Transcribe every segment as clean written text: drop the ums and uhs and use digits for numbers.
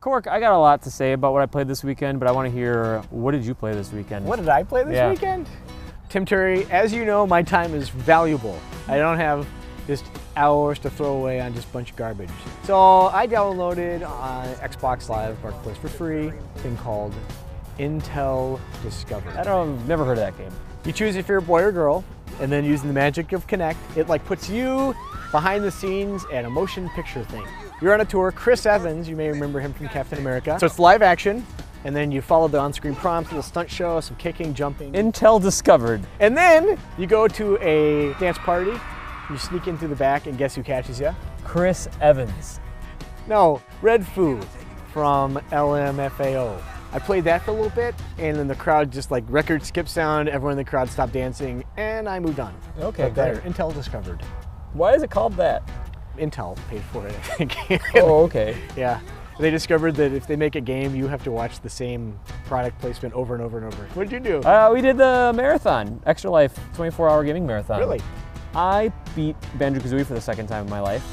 Cork, I got a lot to say about what I played this weekend, but I want to hear, what did you play this weekend? What did I play this weekend? Tim Terry, as you know, my time is valuable. I don't have just hours to throw away on just a bunch of garbage. So I downloaded on Xbox Live Marketplace for free a thing called Intel Discovered. I've never heard of that game. You choose if you're a boy or girl, and then using the magic of Kinect, it like puts you behind the scenes at a motion picture thing. You're on a tour. Chris Evans, you may remember him from Captain America. So it's live action, and then you follow the on-screen prompts, a little stunt show, some kicking, jumping. Intel Discovered. And then you go to a dance party, you sneak in through the back, and guess who catches you? Chris Evans. No, Red Foo from LMFAO. I played that for a little bit, and then the crowd just like record skip sound, everyone in the crowd stopped dancing, and I moved on. Okay, there, Intel Discovered. Why is it called that? Intel paid for it, I think. Oh, okay. Yeah. They discovered that if they make a game, you have to watch the same product placement over and over and over. What did you do? We did the marathon, Extra Life 24-hour gaming marathon. Really? I beat Banjo Kazooie for the second time in my life.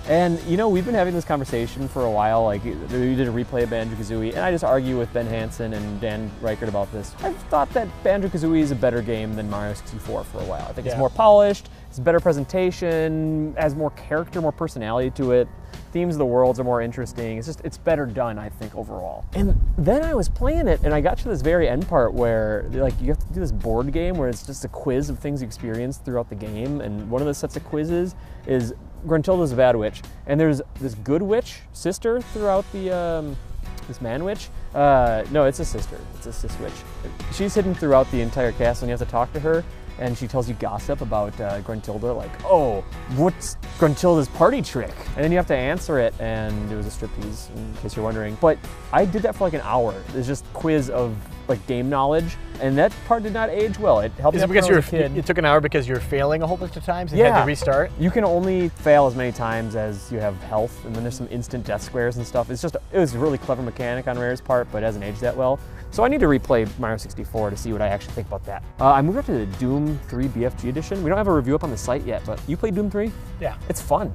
And you know, we've been having this conversation for a while, like we did a replay of Banjo Kazooie, and I just argue with Ben Hansen and Dan Reichert about this. I've thought that Banjo Kazooie is a better game than Mario 64 for a while. I think it's more polished, it's better presentation, has more character, more personality to it. Themes of the worlds are more interesting. It's better done, I think, overall. And then I was playing it, and I got to this very end part where like you have to do this board game where it's just a quiz of things you experienced throughout the game. And one of the sets of quizzes is Gruntilda's a bad witch, and there's this good witch sister throughout the this man witch. No, it's a sister. It's a sis witch. She's hidden throughout the entire castle, and you have to talk to her. And she tells you gossip about Gruntilda, like, oh, what's Gruntilda's party trick? And then you have to answer it, and it was a striptease, in case you're wondering. But I did that for like an hour. It's just quiz of like game knowledge, and that part did not age well. It helped me out when I was a kid. It took an hour because you're failing a whole bunch of times and you had to restart? You can only fail as many times as you have health, and then there's some instant death squares and stuff. It was a really clever mechanic on Rare's part, but it hasn't aged that well. So I need to replay Mario 64 to see what I actually think about that. I moved up to the Doom 3 BFG edition. We don't have a review up on the site yet, but you played Doom 3? Yeah. It's fun.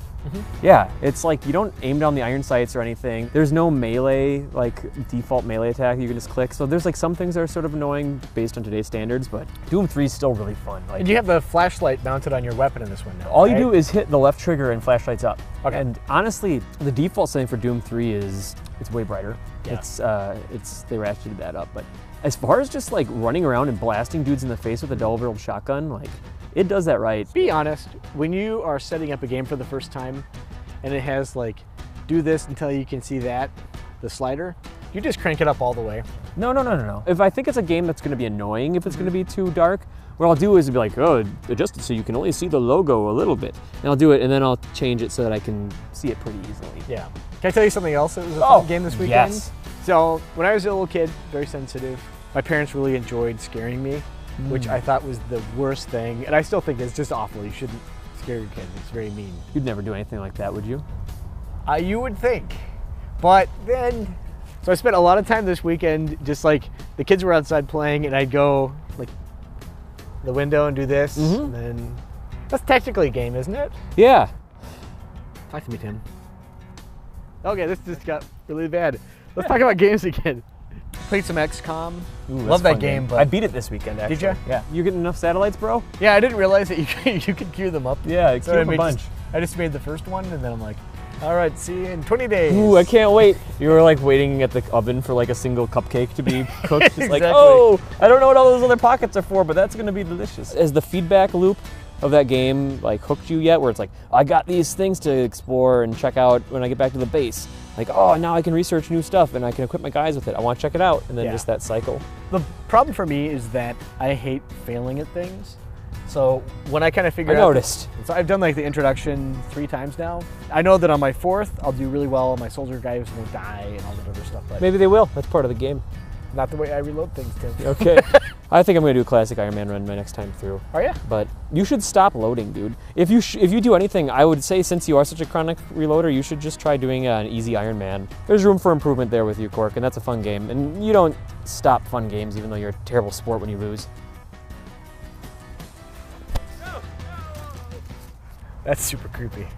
Yeah, it's like you don't aim down the iron sights or anything. There's no melee, like default melee attack you can just click. So there's like some things that are sort of annoying based on today's standards, but Doom 3 is still really fun. Like, and you have the flashlight mounted on your weapon in this one now, all you do is hit the left trigger and flashlights up. Okay. And honestly, the default setting for Doom 3 is it's way brighter. Yeah. They ratcheted that up, but as far as just like running around and blasting dudes in the face with a double-barreled shotgun, like it does that right. Be honest, when you are setting up a game for the first time and it has like, do this until you can see that, the slider, you just crank it up all the way. No. If I think it's a game that's going to be annoying, if it's going to be too dark, what I'll do is be like, oh, adjust it so you can only see the logo a little bit. And I'll do it, and then I'll change it so that I can see it pretty easily. Yeah. Can I tell you something else that was a fun game this weekend? Yes. So when I was a little kid, very sensitive, my parents really enjoyed scaring me, which I thought was the worst thing. And I still think it's just awful. You shouldn't scare your kids. It's very mean. You'd never do anything like that, would you? You would think. But then, so I spent a lot of time this weekend just like the kids were outside playing and I'd go like the window and do this. And then that's technically a game, isn't it? Yeah. Talk to me, Tim. Okay, this just got really bad. Let's talk about games again. Played some XCOM. Love that game, but I beat it this weekend, actually. Did you? Yeah. You getting enough satellites, bro? Yeah, I didn't realize that you could queue them up. Yeah, queue up a bunch. I just made the first one, and then I'm like, all right, see you in 20 days. Ooh, I can't wait. You were like waiting at the oven for like a single cupcake to be cooked. Just Exactly. like, oh, I don't know what all those other pockets are for, but that's gonna be delicious. Has the feedback loop of that game like hooked you yet? Where it's like, I got these things to explore and check out when I get back to the base. Like, oh, now I can research new stuff and I can equip my guys with it. I want to check it out. And then just that cycle. The problem for me is that I hate failing at things. So when I kind of figure out... I noticed. So I've done like the introduction 3 times now. I know that on my 4th, I'll do really well. My soldier guys won't die and all that other stuff. But maybe they will. That's part of the game. Not the way I reload things, Tim. Okay. I think I'm going to do a classic Iron Man run my next time through. Are you? But you should stop loading, dude. If you do anything, I would say since you are such a chronic reloader, you should just try doing an easy Iron Man. There's room for improvement there with you, Cork, and that's a fun game. And you don't stop fun games even though you're a terrible sport when you lose. That's super creepy.